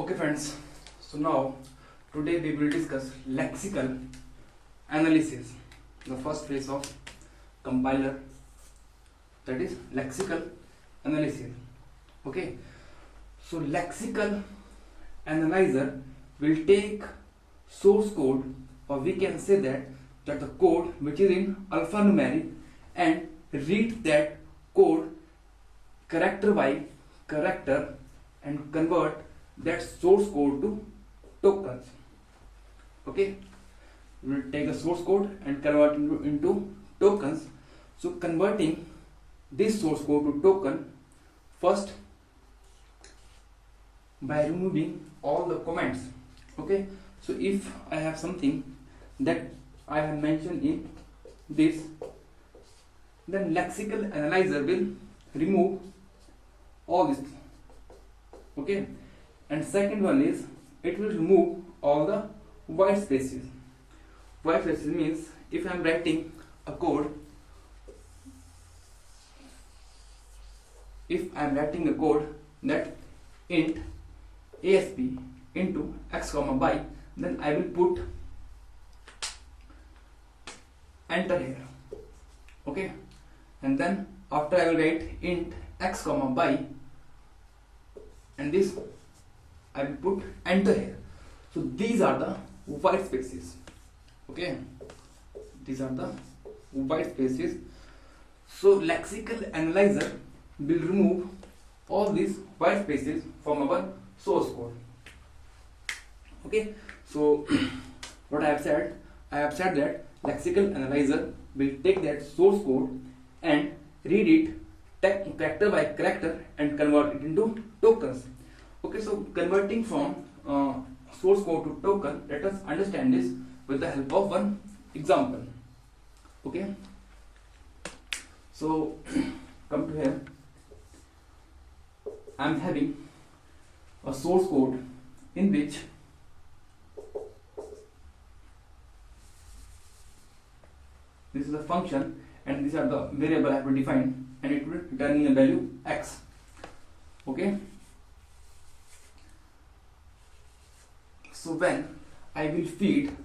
Okay friends, so now today we will discuss lexical analysis, the first phase of compiler, that is lexical analysis. Okay, so lexical analyzer will take source code, or we can say that the code which is in alphanumeric, and read that code character by character and convert that source code to tokens. Okay, we will take the source code and convert into tokens. So converting this source code to token, first by removing all the comments. Okay, so if I have something that I have mentioned in this, then lexical analyzer will remove all this. Okay, and second one is it will remove all the white spaces. White spaces means if I am writing a code, that int asp into x comma y, then I will put enter here. Okay, and then after I will write int x comma y, and this I will put enter here. So these are the white spaces. Okay, these are the white spaces. So lexical analyzer will remove all these white spaces from our source code. Okay, so what I have said that lexical analyzer will take that source code and read it character by character and convert it into tokens. Okay, so converting from source code to token, let us understand this with the help of one example. Okay, so come to here. I am having a source code in which this is a function and these are the variable I have to define, and it will return a value x. Okay, so when I will feed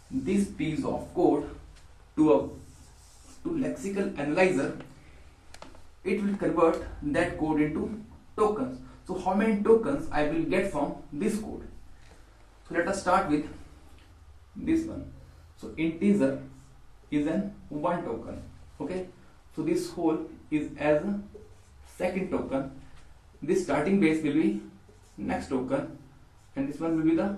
this piece of code to lexical analyzer, it will convert that code into tokens. So how many tokens I will get from this code? So let us start with this one. So integer is an one token. Okay, so this whole is as a second token. This starting base will be next token, and this one will be the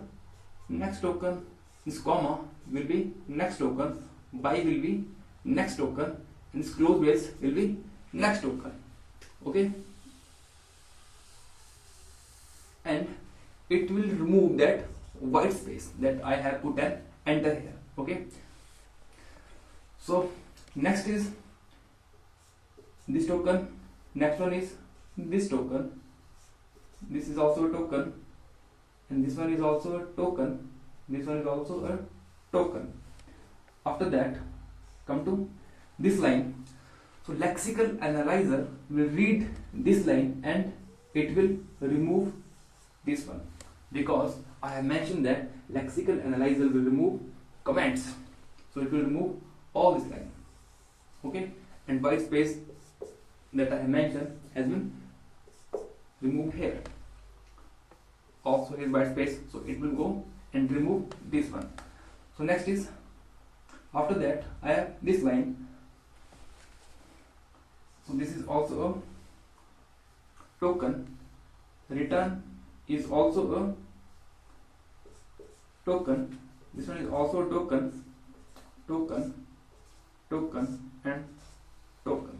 next token. This comma will be next token, y will be next token, and this close base will be next token. Okay, and it will remove that white space that I have put an enter here. Okay, so next is this token, next one is this token, this is also a token, and this one is also a token, this one is also a token. After that, come to this line. So lexical analyzer will read this line and it will remove this one, because I have mentioned that lexical analyzer will remove comments. So it will remove all this line. Okay, and white space that I have mentioned has been removed here. Also here white space, so it will go and remove this one. So next is, after that I have this line. So this is also a token. Return is also a token. This one is also a token, token, token, and token.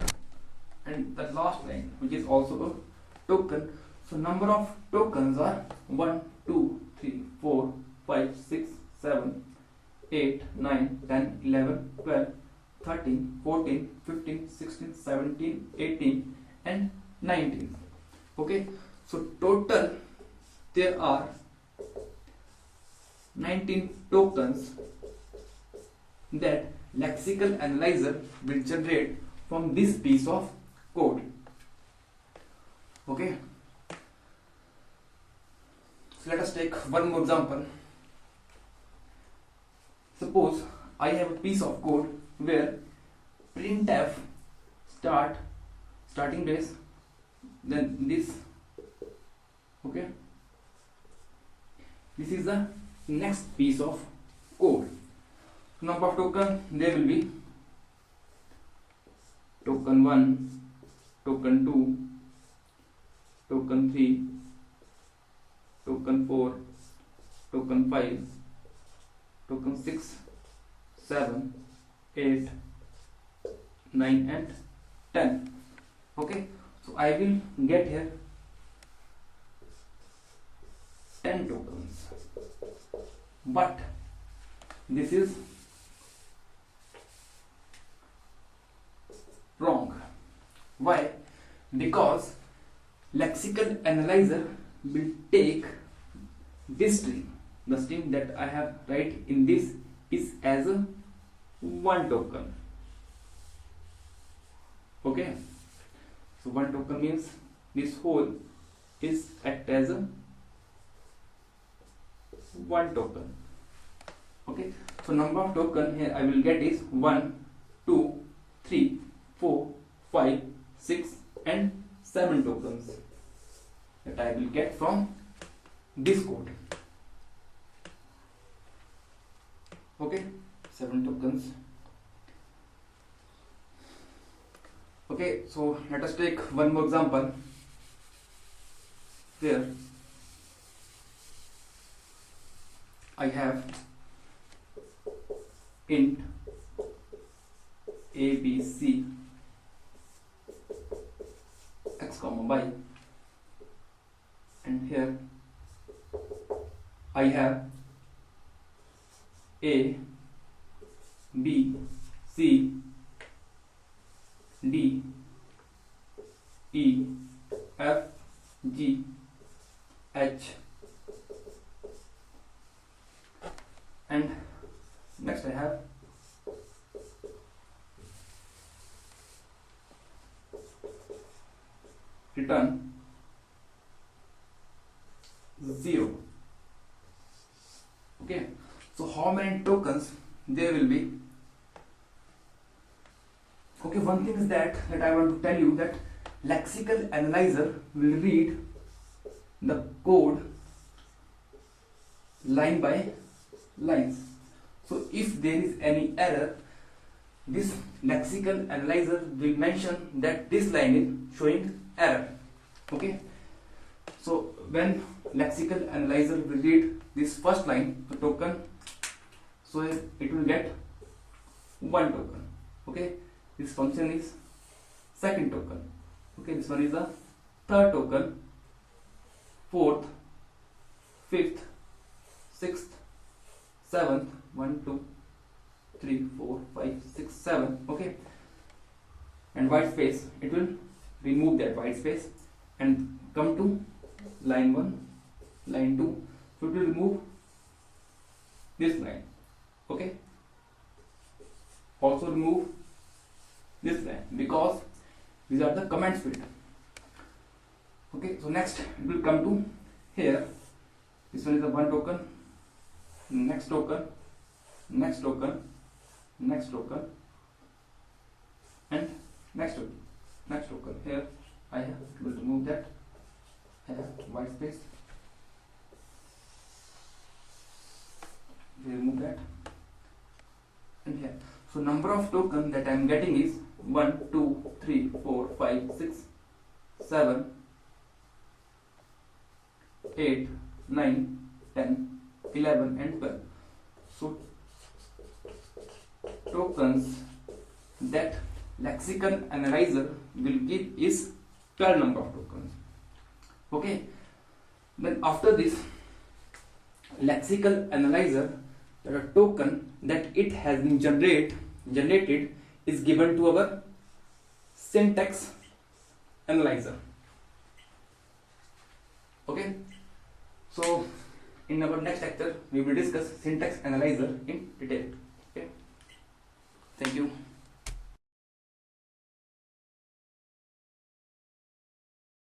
And the last line, which is also a token. So number of tokens are 1, 2, 3, 4, 5, 6, 7, 8, 9, 10, 11, 12, 13, 14, 15, 16, 17, 18, and 19. Okay, so total there are 19 tokens that lexical analyzer will generate from this piece of code. Okay, So let us take one more example. Suppose I have a piece of code where printf starting brace, then this, okay, this is the next piece of code. Number of token, there will be token 1, token 2, token 3, token 4, token 5, token 6, 7, 8, 9 and 10. Okay, so I will get here 10 tokens, but this is wrong. Why? Because lexical analyzer will take this string, the string that I have write in this is as a 1 token. Okay, so 1 token means this whole is act as a 1 token. Okay, so number of token here I will get is 1, 2, 3, 4, 5, 6 and 7 tokens that I will get from this code. Okay, 7 tokens. Okay, so let us take one more example. There I have int ABC x comma y, and here I have A, B, C, D, E, F, G, H, and next I have return 0. Okay, so how many tokens there will be? Okay, one thing is that I want to tell you that lexical analyzer will read the code line by lines. So if there is any error, this lexical analyzer will mention that this line is showing error. Okay, so when lexical analyzer will read this first line, the token, so it will get 1 token. Okay, this function is second token. Okay, this one is the third token, fourth, fifth, sixth, seventh, 1, 2, 3, 4, 5, 6, 7. Okay, and white space, it will remove that white space and come to line 1, line 2, so it will remove this line. Okay, also remove this line because these are the comments field. Okay, so next it will come to here. This one is the 1 token, next token, next token, next token, and next token, next token. Here I will remove that. I have white space. We remove that, and here. So number of token that I am getting is 1, 2, 3, 4, 5, 6, 7, 8, 9, 10, 11 and 12. So tokens that lexical analyzer will give is 12 number of tokens. Okay, then after this lexical analyzer, the token that it has been generated is given to our syntax analyzer. Okay, so in our next lecture we will discuss syntax analyzer in detail. Okay, thank you.